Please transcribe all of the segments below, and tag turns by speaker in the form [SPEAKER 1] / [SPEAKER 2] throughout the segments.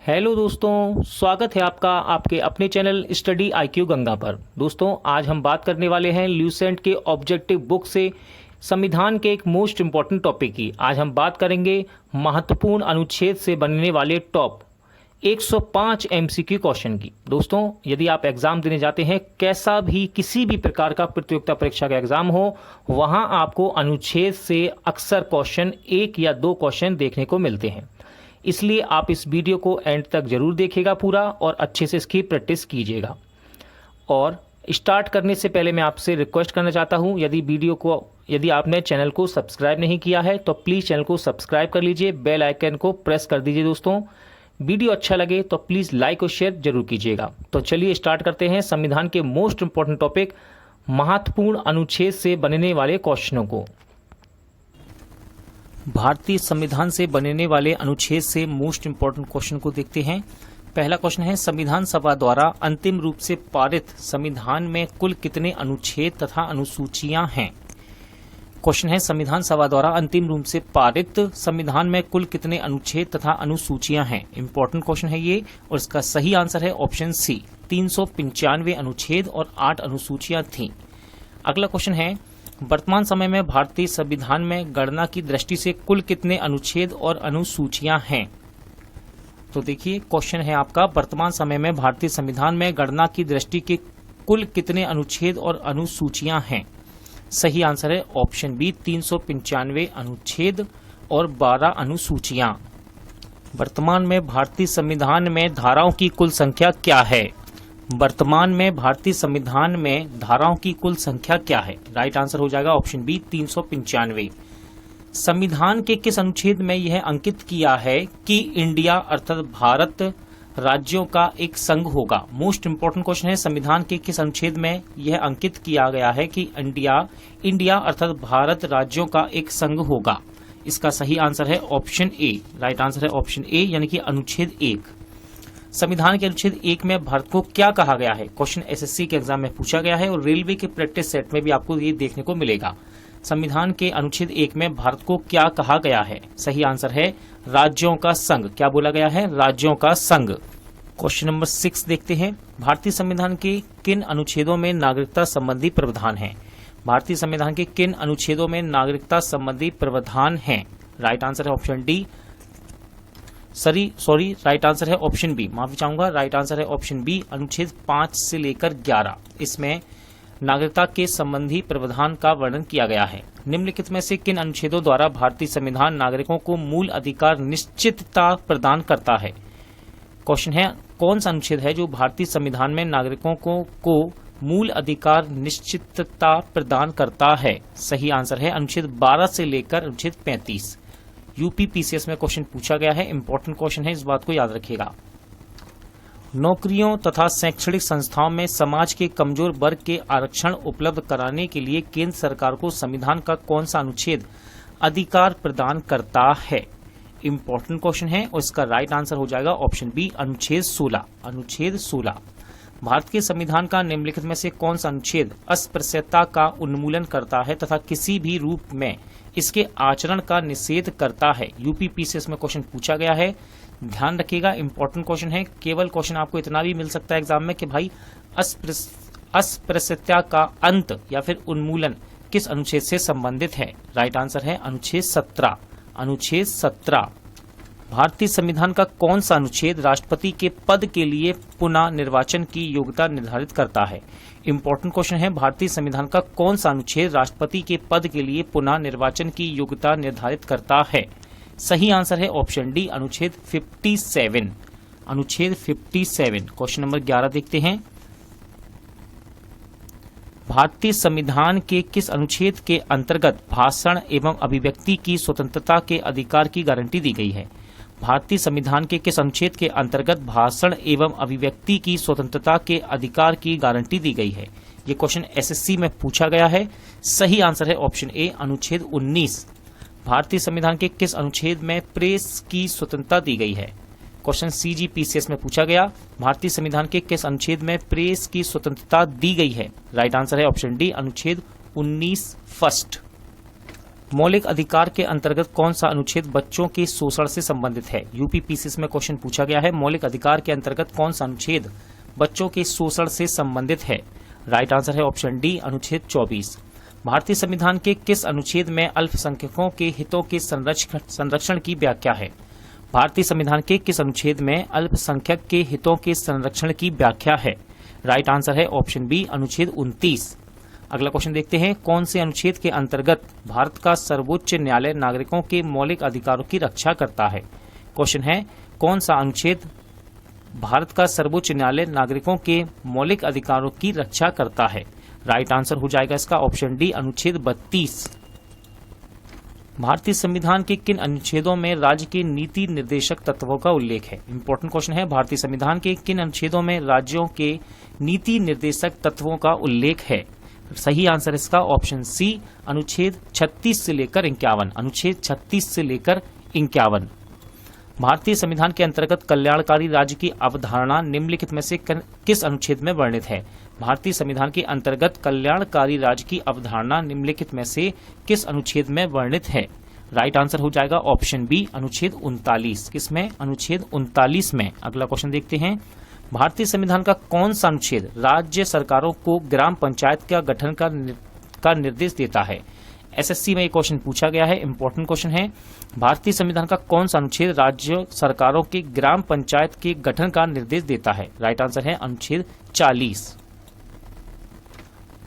[SPEAKER 1] Hello दोस्तों, स्वागत है आपका आपके अपने चैनल स्टडी IQ गंगा पर। दोस्तों, आज हम बात करने वाले हैं ल्यूसेंट के ऑब्जेक्टिव बुक से संविधान के एक मोस्ट इम्पॉर्टेंट टॉपिक की। आज हम बात करेंगे महत्वपूर्ण अनुच्छेद से बनने वाले टॉप 105 MCQ क्वेश्चन की। दोस्तों, यदि आप एग्जाम देने जाते हैं, कैसा भी किसी भी प्रकार का प्रतियोगिता परीक्षा का एग्जाम हो, वहां आपको अनुच्छेद से अक्सर क्वेश्चन 1 या 2 क्वेश्चन देखने को मिलते हैं। इसलिए आप इस वीडियो को एंड तक जरूर देखिएगा पूरा और अच्छे से इसकी प्रैक्टिस कीजिएगा। और स्टार्ट करने से पहले मैं आपसे रिक्वेस्ट करना चाहता हूं, यदि आपने चैनल को सब्सक्राइब नहीं किया है तो प्लीज़ चैनल को सब्सक्राइब कर लीजिए, बेल आइकन को प्रेस कर दीजिए। दोस्तों, वीडियो अच्छा लगे तो प्लीज़ लाइक और शेयर जरूर कीजिएगा। तो चलिए स्टार्ट करते हैं संविधान के मोस्ट इंपॉर्टेंट टॉपिक महत्वपूर्ण अनुच्छेद से बनने वाले क्वेश्चनों को। भारतीय संविधान से बनने वाले अनुच्छेद से मोस्ट इंपॉर्टेंट क्वेश्चन को देखते हैं। पहला क्वेश्चन है, संविधान सभा द्वारा अंतिम रूप से पारित संविधान में कुल कितने अनुच्छेद तथा अनुसूचियां हैं? क्वेश्चन है, संविधान सभा द्वारा अंतिम रूप से पारित संविधान में कुल कितने अनुच्छेद तथा अनुसूचियां हैं? इंपॉर्टेंट क्वेश्चन है ये, और इसका सही आंसर है ऑप्शन सी, 395 अनुच्छेद और 8 अनुसूचियां थीं। अगला क्वेश्चन है, वर्तमान समय में भारतीय संविधान में गणना की दृष्टि से कुल कितने अनुच्छेद और अनुसूचियां हैं? तो देखिए, क्वेश्चन है आपका, वर्तमान समय में भारतीय संविधान में गणना की दृष्टि के कुल कितने अनुच्छेद और अनुसूचियां हैं? सही आंसर है ऑप्शन बी, 395 अनुच्छेद और 12 अनुसूचियां। वर्तमान में भारतीय संविधान में धाराओं की कुल संख्या क्या है? वर्तमान में भारतीय संविधान में धाराओं की कुल संख्या क्या है? राइट आंसर हो जाएगा ऑप्शन बी, 395। संविधान के किस अनुच्छेद में यह अंकित किया है कि इंडिया अर्थात भारत राज्यों का एक संघ होगा? मोस्ट इंपोर्टेंट क्वेश्चन है, संविधान के किस अनुच्छेद में यह अंकित किया गया है कि इंडिया अर्थात भारत राज्यों का एक संघ होगा? इसका सही आंसर है ऑप्शन ए। राइट आंसर है ऑप्शन ए, यानी कि अनुच्छेद 1। संविधान के अनुच्छेद 1 में भारत को क्या कहा गया है? क्वेश्चन SSC के एग्जाम में पूछा गया है और रेलवे के प्रैक्टिस सेट में भी आपको ये देखने को मिलेगा। संविधान के अनुच्छेद 1 में भारत को क्या कहा गया है? सही आंसर है राज्यों का संघ। क्या बोला गया है? राज्यों का संघ। क्वेश्चन नंबर 6 देखते हैं, भारतीय संविधान के किन अनुच्छेदों में नागरिकता संबंधी प्रावधान है? भारतीय संविधान के किन अनुच्छेदों में नागरिकता संबंधी प्रावधान है? राइट आंसर है ऑप्शन डी, राइट आंसर है ऑप्शन बी, माफी चाहूंगा, राइट आंसर है ऑप्शन बी, अनुच्छेद 5 से लेकर 11। इसमें नागरिकता के संबंधी प्रावधान का वर्णन किया गया है। निम्नलिखित में से किन अनुच्छेदों द्वारा भारतीय संविधान नागरिकों को मूल अधिकार निश्चितता प्रदान करता है? क्वेश्चन है, कौन सा अनुच्छेद है जो भारतीय संविधान में नागरिकों को मूल अधिकार निश्चितता प्रदान करता है? सही आंसर है अनुच्छेद 12 से लेकर अनुच्छेद 35। UPPCS में क्वेश्चन पूछा गया है, इंपॉर्टेंट क्वेश्चन है, इस बात को याद रखिएगा। नौकरियों तथा शैक्षणिक संस्थाओं में समाज के कमजोर वर्ग के आरक्षण उपलब्ध कराने के लिए केंद्र सरकार को संविधान का कौन सा अनुच्छेद अधिकार प्रदान करता है? इंपॉर्टेंट क्वेश्चन है और इसका राइट आंसर हो जाएगा ऑप्शन बी, अनुच्छेद 16। अनुच्छेद 16। भारत के संविधान का निम्नलिखित में से कौन सा अनुच्छेद अस्पृश्यता का उन्मूलन करता है तथा किसी भी रूप में इसके आचरण का निषेध करता है? UPPCS में क्वेश्चन पूछा गया है, ध्यान रखिएगा, इंपॉर्टेंट क्वेश्चन है। केवल क्वेश्चन आपको इतना भी मिल सकता है एग्जाम में कि भाई अस्पृश्यता का अंत या फिर उन्मूलन किस अनुच्छेद से संबंधित है? राइट आंसर है अनुच्छेद 17। अनुच्छेद 17। भारतीय संविधान का कौन सा अनुच्छेद राष्ट्रपति के पद के लिए पुनः निर्वाचन की योग्यता निर्धारित करता है? इंपॉर्टेंट क्वेश्चन है, भारतीय संविधान का कौन सा अनुच्छेद राष्ट्रपति के पद के लिए पुनः निर्वाचन की योग्यता निर्धारित करता है? सही आंसर है ऑप्शन डी, अनुच्छेद 57। अनुच्छेद 57। क्वेश्चन नंबर 11 देखते हैं, भारतीय संविधान के किस अनुच्छेद के अंतर्गत भाषण एवं अभिव्यक्ति की स्वतंत्रता के अधिकार की गारंटी दी गई है? भारतीय संविधान के किस अनुच्छेद के अंतर्गत भाषण एवं अभिव्यक्ति की स्वतंत्रता के अधिकार की गारंटी दी गई है? ये क्वेश्चन SSC में पूछा गया है। सही आंसर है ऑप्शन ए, अनुच्छेद 19। भारतीय संविधान के किस अनुच्छेद में प्रेस की स्वतंत्रता दी गई है? क्वेश्चन CGPCS में पूछा गया, भारतीय संविधान के किस अनुच्छेद में प्रेस की स्वतंत्रता दी गई है? राइट आंसर है ऑप्शन डी, अनुच्छेद 19 फर्स्ट। मौलिक अधिकार के अंतर्गत कौन सा अनुच्छेद बच्चों के शोषण से संबंधित है? यूपीपीसीएस में क्वेश्चन पूछा गया है। मौलिक अधिकार के अंतर्गत कौन सा अनुच्छेद बच्चों के शोषण से संबंधित है? राइट आंसर है ऑप्शन डी, अनुच्छेद 24। भारतीय संविधान के किस अनुच्छेद में अल्पसंख्यकों के हितों के संरक्षण की व्याख्या है? भारतीय संविधान के किस अनुच्छेद में अल्पसंख्यक के हितों के संरक्षण की व्याख्या है? राइट आंसर है ऑप्शन बी, अनुच्छेद 29। अगला क्वेश्चन देखते हैं, कौन से अनुच्छेद के अंतर्गत भारत का सर्वोच्च न्यायालय नागरिकों के मौलिक अधिकारों की रक्षा करता है? क्वेश्चन है, कौन सा अनुच्छेद भारत का सर्वोच्च न्यायालय नागरिकों के मौलिक अधिकारों की रक्षा करता है? राइट आंसर हो जाएगा इसका ऑप्शन डी, अनुच्छेद 32। भारतीय संविधान के किन अनुच्छेदों में राज्य के नीति निर्देशक तत्वों का उल्लेख है? इंपॉर्टेंट क्वेश्चन है, भारतीय संविधान के किन अनुच्छेदों में राज्यों के नीति निर्देशक तत्वों का उल्लेख है? सही आंसर इसका ऑप्शन सी, अनुच्छेद 36 से लेकर 51। अनुच्छेद 36 से लेकर 51। भारतीय संविधान के अंतर्गत कल्याणकारी राज्य की अवधारणा निम्नलिखित में से किस अनुच्छेद में वर्णित है? भारतीय संविधान के अंतर्गत कल्याणकारी राज्य की अवधारणा निम्नलिखित में से किस अनुच्छेद में वर्णित है? राइट आंसर हो जाएगा ऑप्शन बी, अनुच्छेद 39। किसमें? अनुच्छेद 39 में। अगला क्वेश्चन देखते हैं, भारतीय संविधान का कौन सा अनुच्छेद राज्य सरकारों को ग्राम पंचायत का गठन का निर्देश देता है? एसएससी में ये क्वेश्चन पूछा गया है, इंपॉर्टेंट क्वेश्चन है। भारतीय संविधान का कौन सा अनुच्छेद राज्य सरकारों के ग्राम पंचायत के गठन का निर्देश देता है? राइट आंसर है अनुच्छेद 40।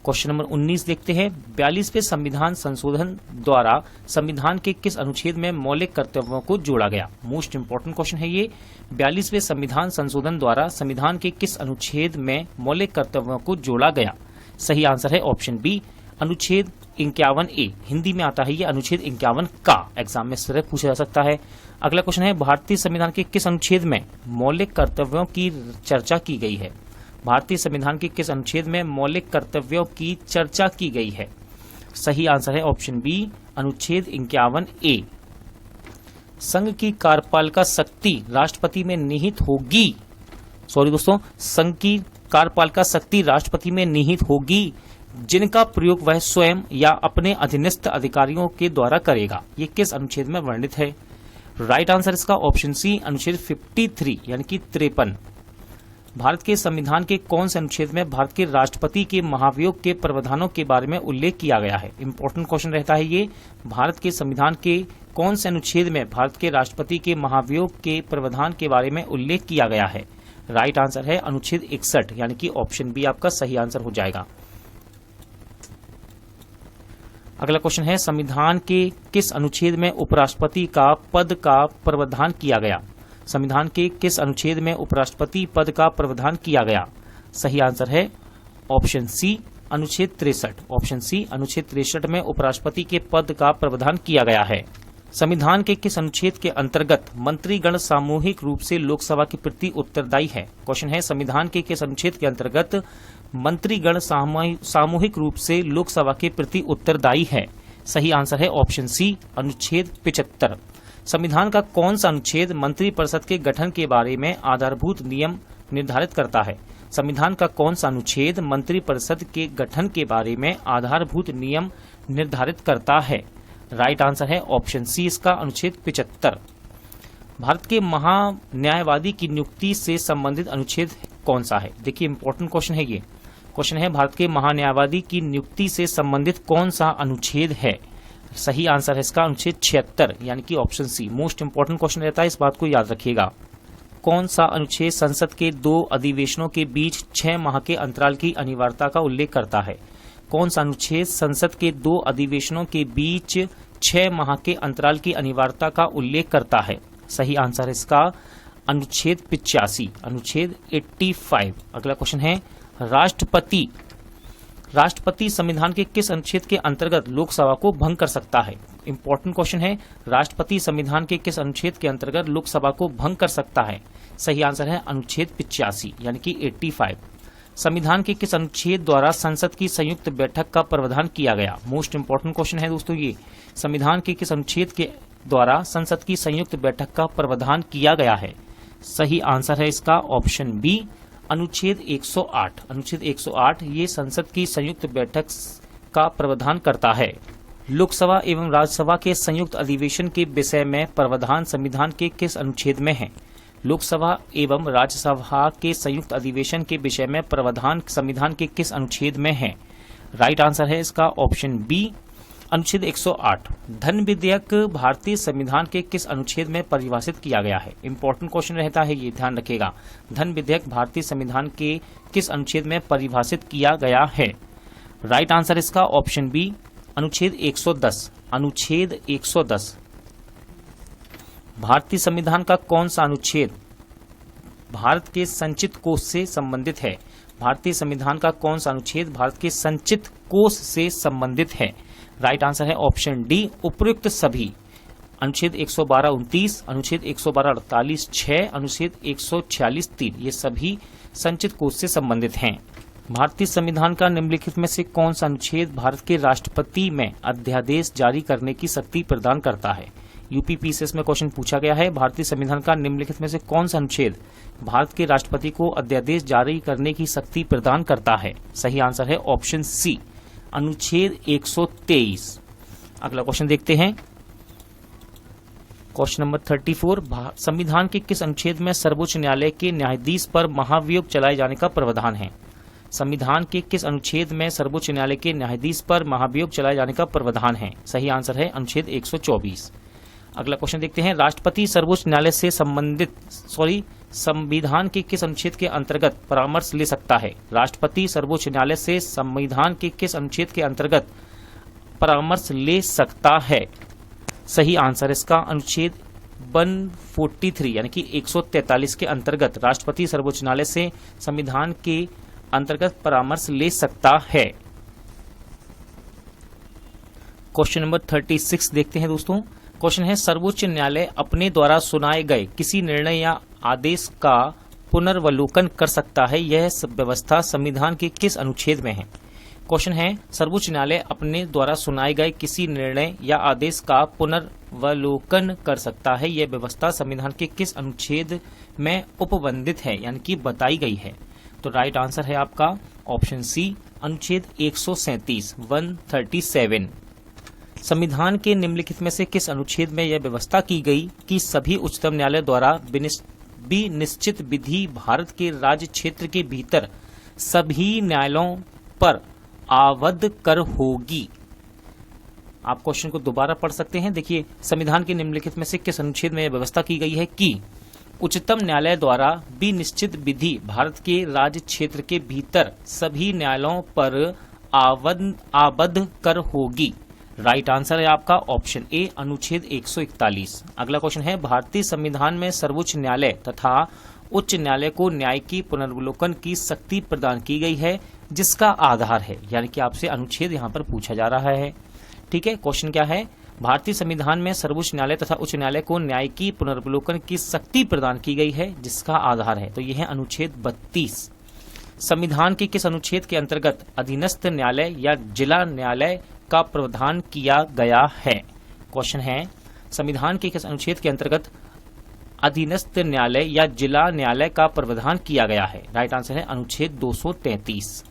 [SPEAKER 1] क्वेश्चन नंबर 19 देखते हैं, 42वें संविधान संशोधन द्वारा संविधान के किस अनुच्छेद में मौलिक कर्तव्यों को जोड़ा गया? मोस्ट इंपोर्टेंट क्वेश्चन है ये। 42वें संविधान संशोधन द्वारा संविधान के किस अनुच्छेद में मौलिक कर्तव्यों को जोड़ा गया? सही आंसर है ऑप्शन बी, अनुच्छेद 51A। हिंदी में आता है ये अनुच्छेद 51 का। एग्जाम में सिर्फ पूछा जा सकता है। अगला क्वेश्चन है, भारतीय संविधान के किस अनुच्छेद में मौलिक कर्तव्यों की चर्चा की गई है? भारतीय संविधान के किस अनुच्छेद में मौलिक कर्तव्यों की चर्चा की गई है? सही आंसर है ऑप्शन बी, अनुच्छेद 51A। संघ की कार्यपालिका शक्ति राष्ट्रपति में निहित होगी। सॉरी दोस्तों, संघ की कार्यपालिका शक्ति राष्ट्रपति में निहित होगी जिनका प्रयोग वह स्वयं या अपने अधीनस्थ अधिकारियों के द्वारा करेगा। ये किस अनुच्छेद में वर्णित है? राइट आंसर इसका ऑप्शन सी, अनुच्छेद 53 यानी कि 53। भारत के संविधान के कौन से अनुच्छेद में भारत के राष्ट्रपति के महाभियोग के प्रावधानों के बारे में उल्लेख किया गया है? इंपॉर्टेंट क्वेश्चन रहता है ये। भारत के संविधान के कौन से अनुच्छेद में भारत के राष्ट्रपति के महाभियोग के प्रावधान के बारे में उल्लेख किया गया है? राइट आंसर है अनुच्छेद 61 यानी कि ऑप्शन बी आपका सही आंसर हो जाएगा। अगला क्वेश्चन है, संविधान के किस अनुच्छेद में उपराष्ट्रपति का पद का प्रावधान किया गया? संविधान के किस अनुच्छेद में उपराष्ट्रपति पद का प्रावधान किया गया? सही आंसर है ऑप्शन सी, अनुच्छेद 63। ऑप्शन सी, अनुच्छेद 63 में उपराष्ट्रपति के पद का प्रावधान किया गया है। संविधान के किस अनुच्छेद के अंतर्गत मंत्रीगण सामूहिक रूप से लोकसभा के प्रति उत्तरदायी है? क्वेश्चन है, संविधान के किस अनुच्छेद के अंतर्गत मंत्रीगण सामूहिक रूप से लोकसभा के प्रति उत्तरदायी है? सही आंसर है ऑप्शन सी, अनुच्छेद 75। संविधान का कौन सा अनुच्छेद मंत्रिपरिषद के गठन के बारे में आधारभूत नियम निर्धारित करता है? संविधान का कौन सा अनुच्छेद मंत्रिपरिषद के गठन के बारे में आधारभूत नियम निर्धारित करता है? राइट आंसर है ऑप्शन सी, इसका अनुच्छेद 75। भारत के महान्यायवादी की नियुक्ति से संबंधित अनुच्छेद कौन सा है? देखिए इंपॉर्टेंट क्वेश्चन है ये। क्वेश्चन है, भारत के महान्यायवादी की नियुक्ति से संबंधित कौन सा अनुच्छेद है? सही आंसर है इसका अनुच्छेद 76 यानी कि option C. Most important question रहता है, इस बात को याद रखिएगा। कौन सा अनुच्छेद संसद के 2 अधिवेशनों के बीच 6 माह के अंतराल की अनिवार्यता का उल्लेख करता है? कौन सा अनुच्छेद संसद के 2 अधिवेशनों के बीच 6 माह के अंतराल की अनिवार्यता का उल्लेख करता है? सही आंसर है इसका अनुच्छेद 85, अनुच्छेद 85। अगला क्वेश्चन है, राष्ट्रपति संविधान के किस अनुच्छेद के अंतर्गत लोकसभा को भंग कर सकता है? इंपॉर्टेंट क्वेश्चन है, राष्ट्रपति संविधान के किस अनुच्छेद के अंतर्गत लोकसभा को भंग कर सकता है? सही आंसर है अनुच्छेद 85 यानी कि 85। संविधान के किस अनुच्छेद द्वारा संसद की संयुक्त बैठक का प्रावधान किया गया? मोस्ट इंपॉर्टेंट क्वेश्चन है दोस्तों ये। संविधान के किस अनुच्छेद के द्वारा संसद की संयुक्त बैठक का प्रावधान किया गया है? सही आंसर है इसका ऑप्शन बी, अनुच्छेद 108। अनुच्छेद 108 ये संसद की संयुक्त बैठक का प्रावधान करता है। लोकसभा एवं राज्यसभा के संयुक्त अधिवेशन के विषय में प्रावधान संविधान के किस अनुच्छेद में है? लोकसभा एवं राज्यसभा के संयुक्त अधिवेशन के विषय में प्रावधान संविधान के किस अनुच्छेद में है? राइट आंसर है इसका ऑप्शन बी, अनुच्छेद 108। धन विधेयक भारतीय संविधान के किस अनुच्छेद में परिभाषित किया गया है? इंपॉर्टेंट क्वेश्चन रहता है, ये ध्यान रखिएगा। धन विधेयक भारतीय संविधान के किस अनुच्छेद में परिभाषित किया गया है? राइट आंसर इसका ऑप्शन बी, अनुच्छेद 110। अनुच्छेद 110 भारतीय संविधान का कौन सा अनुच्छेद भारत के संचित कोष से संबंधित है? भारतीय संविधान का कौन सा अनुच्छेद भारत के संचित कोष से संबंधित है? राइट आंसर है ऑप्शन डी, उपयुक्त सभी। अनुच्छेद 112(29), अनुच्छेद 112(48)(6), अनुच्छेद 146(3) ये सभी संचित कोष से संबंधित हैं। भारतीय संविधान का निम्नलिखित में से कौन सा अनुच्छेद भारत के राष्ट्रपति में अध्यादेश जारी करने की शक्ति प्रदान करता है? यूपीपीसीएस में क्वेश्चन पूछा गया है, भारतीय संविधान का निम्नलिखित में से कौन सा अनुच्छेद भारत के राष्ट्रपति को अध्यादेश जारी करने की शक्ति प्रदान करता है? सही आंसर है ऑप्शन सी, अनुच्छेद 123। अगला क्वेश्चन देखते हैं, क्वेश्चन नंबर 34। संविधान के किस अनुच्छेद में सर्वोच्च न्यायालय के न्यायाधीश पर महाभियोग चलाए जाने का प्रावधान है? संविधान के किस अनुच्छेद में सर्वोच्च न्यायालय के न्यायाधीश पर महाभियोग चलाए जाने का प्रावधान है? सही आंसर है अनुच्छेद 124। अगला क्वेश्चन देखते हैं, राष्ट्रपति सर्वोच्च न्यायालय से संविधान के किस अनुच्छेद के अंतर्गत परामर्श ले सकता है? राष्ट्रपति सर्वोच्च न्यायालय से संविधान के किस अनुच्छेद के अंतर्गत परामर्श ले सकता है? सही आंसर इसका अनुच्छेद 143 यानी कि 143 के अंतर्गत राष्ट्रपति सर्वोच्च न्यायालय से संविधान के अंतर्गत परामर्श ले सकता है। क्वेश्चन नंबर 36 देखते हैं दोस्तों। क्वेश्चन है, सर्वोच्च न्यायालय अपने द्वारा सुनाए गए किसी निर्णय या आदेश का पुनर्वलोकन कर सकता है, यह व्यवस्था संविधान के किस अनुच्छेद में है? क्वेश्चन है, सर्वोच्च न्यायालय अपने द्वारा सुनाए गए किसी निर्णय या आदेश का पुनर्वलोकन कर सकता है, यह व्यवस्था संविधान के किस अनुच्छेद में उपबंधित है यानी कि बताई गई है? तो राइट आंसर है आपका ऑप्शन सी, अनुच्छेद 137 137। संविधान के निम्नलिखित में से किस अनुच्छेद में यह व्यवस्था की गई कि सभी उच्चतम न्यायालय द्वारा निश्चित विधि भारत के राज्य क्षेत्र के भीतर सभी न्यायालयों पर आवद्ध कर होगी? आप क्वेश्चन को दोबारा पढ़ सकते हैं। देखिए, संविधान के निम्नलिखित में से किस अनुच्छेद में यह व्यवस्था की गई है कि उच्चतम न्यायालय द्वारा निश्चित विधि भारत के राज्य क्षेत्र के भीतर सभी न्यायालयों पर आवद्ध कर होगी? राइट आंसर है आपका ऑप्शन ए, अनुच्छेद 141। अगला क्वेश्चन है, भारतीय संविधान में सर्वोच्च न्यायालय तथा उच्च न्यायालय को न्याय की पुनर्वलोकन की शक्ति प्रदान की गई है, जिसका आधार है, यानी कि आपसे अनुच्छेद यहाँ पर पूछा जा रहा है। ठीक है, क्वेश्चन क्या है, भारतीय संविधान में सर्वोच्च न्यायालय तथा उच्च न्यायालय को न्याय की पुनर्वलोकन की शक्ति प्रदान की गई है, जिसका आधार है, तो यह है अनुच्छेद 32। संविधान के किस अनुच्छेद के अंतर्गत अधीनस्थ न्यायालय या जिला न्यायालय का प्रावधान किया गया है? क्वेश्चन है, संविधान के किस अनुच्छेद के अंतर्गत अधीनस्थ न्यायालय या जिला न्यायालय का प्रावधान किया गया है? राइट आंसर है अनुच्छेद 233।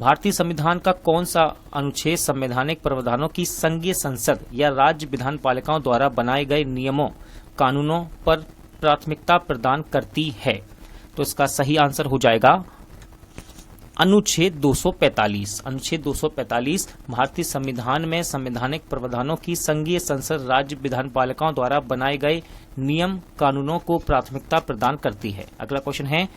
[SPEAKER 1] भारतीय संविधान का कौन सा अनुच्छेद संवैधानिक प्रावधानों की संघीय संसद या राज्य विधान पालिकाओं द्वारा बनाए गए नियमों कानूनों पर प्राथमिकता प्रदान करती है? तो इसका सही आंसर हो जाएगा अनुच्छेद 245। अनुच्छेद 245 भारतीय संविधान में संवैधानिक प्रावधानों की संघीय संसद राज्य विधान पालिकाओं द्वारा बनाए गए नियम कानूनों को प्राथमिकता प्रदान करती है। अगला क्वेश्चन है,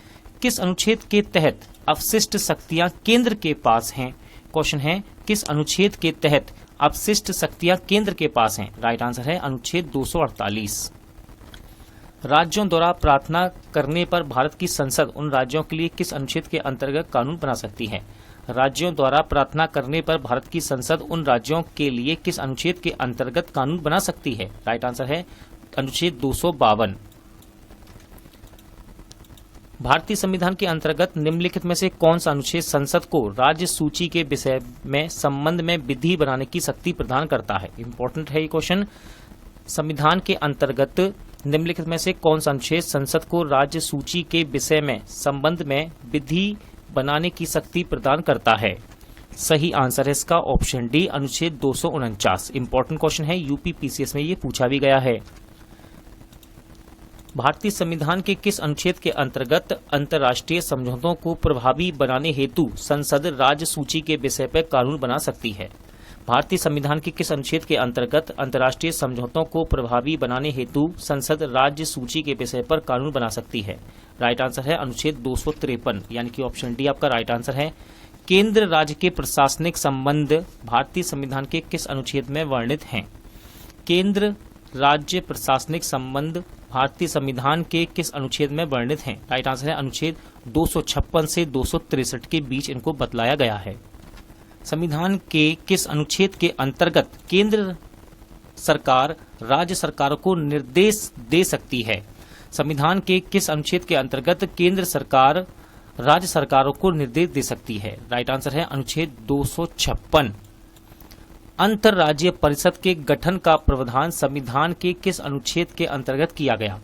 [SPEAKER 1] किस अनुच्छेद के तहत अवशिष्ट शक्तियां केंद्र के पास हैं? क्वेश्चन है, किस अनुच्छेद के तहत अवशिष्ट शक्तियां केंद्र के पास हैं? राइट आंसर है अनुच्छेद 248। राज्यों द्वारा प्रार्थना करने पर भारत की संसद उन राज्यों के लिए किस अनुच्छेद के अंतर्गत कानून बना सकती है? राज्यों द्वारा प्रार्थना करने पर भारत की संसद उन राज्यों के लिए किस अनुच्छेद के अंतर्गत कानून बना सकती है? राइट आंसर है अनुच्छेद 252। भारतीय संविधान के अंतर्गत निम्नलिखित में से कौन सा अनुच्छेद संसद को राज्य सूची के विषय में संबंध में विधि बनाने की शक्ति प्रदान करता है? इंपॉर्टेंट है ये क्वेश्चन। संविधान के अंतर्गत निम्नलिखित में से कौन सा अनुच्छेद संसद को राज्य सूची के विषय में संबंध में विधि बनाने की शक्ति प्रदान करता है? सही आंसर है इसका ऑप्शन डी, अनुच्छेद 249। इंपॉर्टेंट क्वेश्चन है, यूपी पीसीएस में ये पूछा भी गया है। भारतीय संविधान के किस अनुच्छेद के अंतर्गत अंतर्राष्ट्रीय समझौतों को प्रभावी बनाने हेतु संसद राज्य सूची के विषय पर कानून बना सकती है? भारतीय संविधान के किस अनुच्छेद के अंतर्गत अंतर्राष्ट्रीय समझौतों को प्रभावी बनाने हेतु संसद राज्य सूची के विषय पर कानून बना सकती है? राइट आंसर है अनुच्छेद 253, यानी कि ऑप्शन डी आपका राइट आंसर है। केंद्र राज्य के प्रशासनिक संबंध भारतीय संविधान के किस अनुच्छेद में वर्णित हैं? केंद्र राज्य प्रशासनिक संबंध भारतीय संविधान के किस अनुच्छेद में वर्णित हैं? राइट आंसर है अनुच्छेद 256 से 263 के बीच इनको बतलाया गया है। संविधान के किस अनुच्छेद के अंतर्गत केंद्र सरकार राज्य सरकारों को निर्देश दे सकती है? संविधान के किस अनुच्छेद के अंतर्गत केंद्र सरकार राज्य सरकारों को निर्देश दे सकती है? राइट आंसर है अनुच्छेद 256। अंतर्राज्यीय परिषद के गठन का प्रावधान संविधान के किस अनुच्छेद के अंतर्गत किया गया?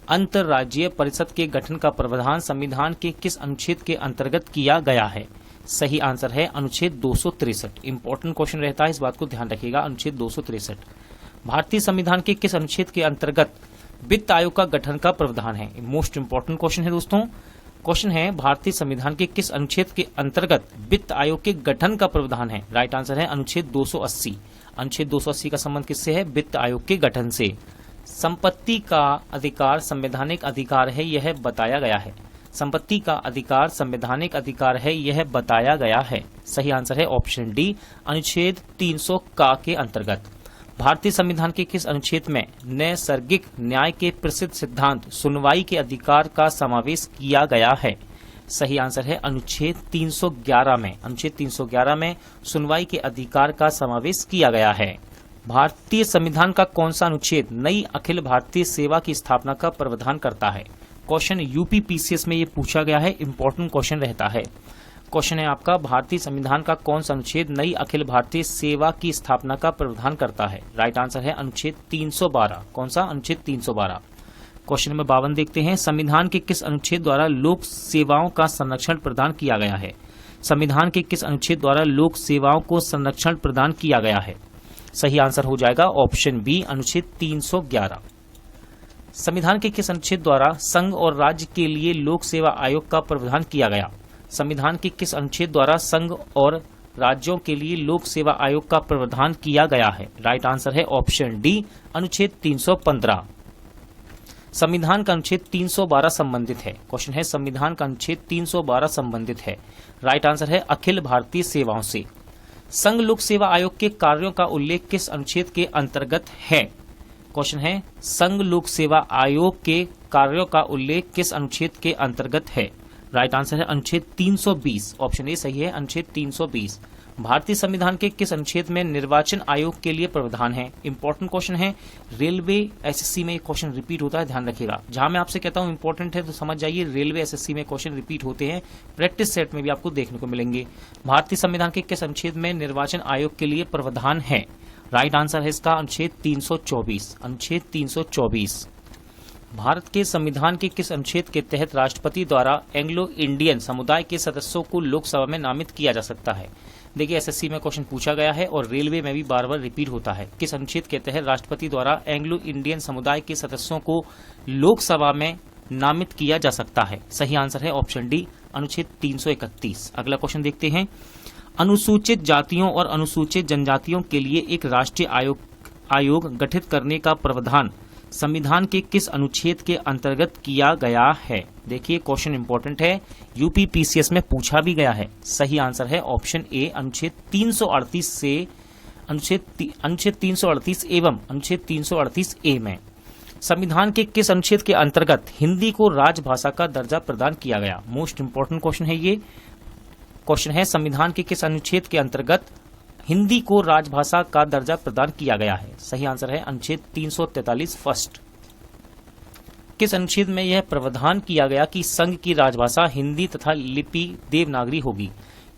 [SPEAKER 1] अंतर्राज्यीय परिषद के गठन का प्रावधान संविधान के किस अनुच्छेद के अंतर्गत किया गया है? सही आंसर है अनुच्छेद 263। इंपॉर्टेंट क्वेश्चन रहता है, इस बात को ध्यान रखिएगा। अनुच्छेद 263 भारतीय संविधान के किस अनुच्छेद के अंतर्गत वित्त आयोग का गठन का प्रावधान है? मोस्ट इंपॉर्टेंट क्वेश्चन है दोस्तों। क्वेश्चन है भारतीय संविधान के किस अनुच्छेद के अंतर्गत वित्त आयोग के गठन का प्रावधान है? राइट आंसर है अनुच्छेद 280। अनुच्छेद 280 का संबंध किससे है? वित्त आयोग के गठन से। संपत्ति का अधिकार संवैधानिक अधिकार है, यह बताया गया है। संपत्ति का अधिकार संवैधानिक अधिकार है, यह बताया गया है। सही आंसर है ऑप्शन डी, अनुच्छेद 300 का के अंतर्गत। भारतीय संविधान के किस अनुच्छेद में नैसर्गिक न्याय के प्रसिद्ध सिद्धांत सुनवाई के अधिकार का समावेश किया गया है? सही आंसर है अनुच्छेद 311 में। अनुच्छेद 311 में सुनवाई के अधिकार का समावेश किया गया है। भारतीय संविधान का कौन सा अनुच्छेद नई अखिल भारतीय सेवा की स्थापना का प्रावधान करता है? क्वेश्चन यूपी पीसीएस में ये पूछा गया है, इंपॉर्टेंट क्वेश्चन रहता है। क्वेश्चन है आपका, भारतीय संविधान का कौन सा अनुच्छेद नई अखिल भारतीय सेवा की स्थापना का प्रावधान करता है? राइट आंसर है अनुच्छेद 312। कौन सा? अनुच्छेद 312। क्वेश्चन नंबर 52 देखते हैं, संविधान के किस अनुच्छेद द्वारा लोक सेवाओं का संरक्षण प्रदान किया गया है? संविधान के किस अनुच्छेद द्वारा लोक सेवाओं को संरक्षण प्रदान किया गया है? सही आंसर हो जाएगा ऑप्शन बी, अनुच्छेद 311। संविधान के किस अनुच्छेद द्वारा संघ और राज्य के लिए लोक सेवा आयोग का प्रावधान किया गया? संविधान के किस अनुच्छेद द्वारा संघ और राज्यों के लिए लोक सेवा आयोग का प्रावधान किया गया है? राइट आंसर है ऑप्शन डी, अनुच्छेद 315। संविधान का अनुच्छेद 312 संबंधित है। क्वेश्चन है, संविधान का अनुच्छेद 312 संबंधित है। राइट आंसर है अखिल भारतीय सेवाओं से। संघ लोक सेवा आयोग के कार्यों का उल्लेख किस अनुच्छेद के अंतर्गत है? क्वेश्चन है, संघ लोक सेवा आयोग के कार्यों का उल्लेख किस अनुच्छेद के अंतर्गत है? राइट आंसर है अनुच्छेद 320। ऑप्शन ए सही है, अनुच्छेद 320। भारतीय संविधान के किस अनुच्छेद में निर्वाचन आयोग के लिए प्रावधान है? इंपॉर्टेंट क्वेश्चन है, रेलवे एसएससी में क्वेश्चन रिपीट होता है, ध्यान रखिएगा। जहां मैं आपसे कहता हूं इंपॉर्टेंट है तो समझ जाइए, रेलवे एसएससी में क्वेश्चन रिपीट होते हैं, प्रैक्टिस सेट में भी आपको देखने को मिलेंगे। भारतीय संविधान के किस अनुच्छेद में निर्वाचन आयोग के लिए प्रावधान है? राइट आंसर है इसका अनुच्छेद 324। अनुच्छेद 324। भारत के संविधान के किस अनुच्छेद के तहत राष्ट्रपति द्वारा एंग्लो इंडियन समुदाय के सदस्यों को लोकसभा में नामित किया जा सकता है? देखिए एसएससी में क्वेश्चन पूछा गया है और रेलवे में भी बार बार रिपीट होता है। किस अनुच्छेद के तहत राष्ट्रपति द्वारा एंग्लो इंडियन समुदाय के सदस्यों को लोकसभा में नामित किया जा सकता है? सही आंसर है ऑप्शन डी, अनुच्छेद 331। अगला क्वेश्चन देखते हैं, अनुसूचित जातियों और अनुसूचित जनजातियों के लिए एक राष्ट्रीय आयोग गठित करने का प्रावधान संविधान के किस अनुच्छेद के अंतर्गत किया गया है? देखिए क्वेश्चन इंपॉर्टेंट है, यूपी पीसीएस में पूछा भी गया है। सही आंसर है ऑप्शन ए, अनुच्छेद 338 से अनुच्छेद 338 एवं अनुच्छेद 338 ए में। संविधान के किस अनुच्छेद के अंतर्गत हिंदी को राजभाषा का दर्जा प्रदान किया गया? मोस्ट इंपॉर्टेंट क्वेश्चन है ये। क्वेश्चन है, संविधान के किस अनुच्छेद के अंतर्गत हिंदी को राजभाषा का दर्जा प्रदान किया गया है? सही आंसर है अनुच्छेद 343 फर्स्ट। किस अनुच्छेद में यह प्रावधान किया गया कि संघ की राजभाषा हिंदी तथा लिपि देवनागरी होगी?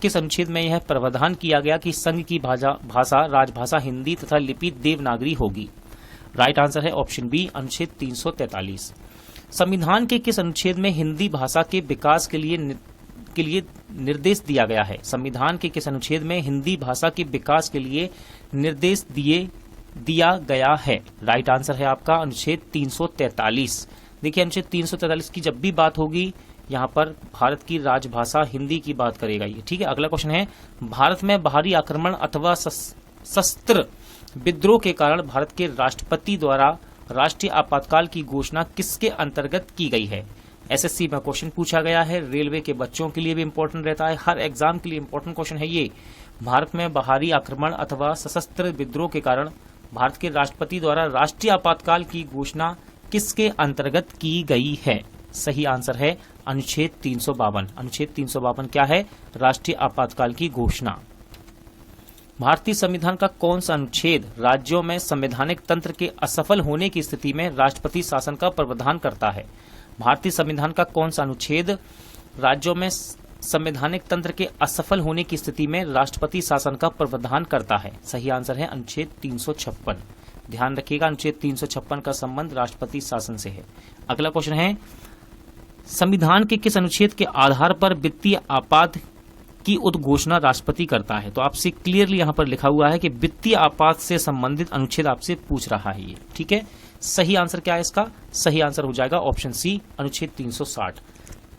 [SPEAKER 1] किस अनुच्छेद में यह प्रावधान किया गया कि संघ की भाषा राजभाषा हिंदी तथा लिपि देवनागरी होगी? राइट आंसर है ऑप्शन बी, अनुच्छेद 343। संविधान के किस अनुच्छेद में हिंदी भाषा के विकास के लिए के लिए निर्देश दिया गया है? संविधान के किस अनुच्छेद में हिंदी भाषा के विकास के लिए निर्देश दिया गया है? राइट आंसर है आपका अनुच्छेद 343। देखिए अनुच्छेद 343 की जब भी बात होगी यहाँ पर भारत की राजभाषा हिंदी की बात करेगा ये, ठीक है। अगला क्वेश्चन है, भारत में बाहरी आक्रमण अथवा सशस्त्र विद्रोह के कारण भारत के राष्ट्रपति द्वारा राष्ट्रीय आपातकाल की घोषणा किसके अंतर्गत की गई है? एसएससी में क्वेश्चन पूछा गया है, रेलवे के बच्चों के लिए भी इंपॉर्टेंट रहता है, हर एग्जाम के लिए इंपॉर्टेंट क्वेश्चन है ये। भारत में बाहरी आक्रमण अथवा सशस्त्र विद्रोह के कारण भारत के राष्ट्रपति द्वारा राष्ट्रीय आपातकाल की घोषणा किसके अंतर्गत की गई है? सही आंसर है अनुच्छेद 352। अनुच्छेद 352 क्या है? राष्ट्रीय आपातकाल की घोषणा। भारतीय संविधान का कौन सा अनुच्छेद राज्यों में संवैधानिक तंत्र के असफल होने की स्थिति में राष्ट्रपति शासन का प्रावधान करता है? भारतीय संविधान का कौन सा अनुच्छेद राज्यों में संवैधानिक तंत्र के असफल होने की स्थिति में राष्ट्रपति शासन का प्रावधान करता है? सही आंसर है अनुच्छेद 356। ध्यान रखिएगा अनुच्छेद 356 का संबंध राष्ट्रपति शासन से है। अगला क्वेश्चन है, संविधान के किस अनुच्छेद के आधार पर वित्तीय आपात की उद्घोषणा राष्ट्रपति करता है? तो आपसे क्लियरली यहां पर लिखा हुआ है कि वित्तीय आपात से संबंधित अनुच्छेद आपसे पूछ रहा है ये, ठीक है। सही आंसर क्या है इसका? सही आंसर हो जाएगा ऑप्शन सी अनुच्छेद 360।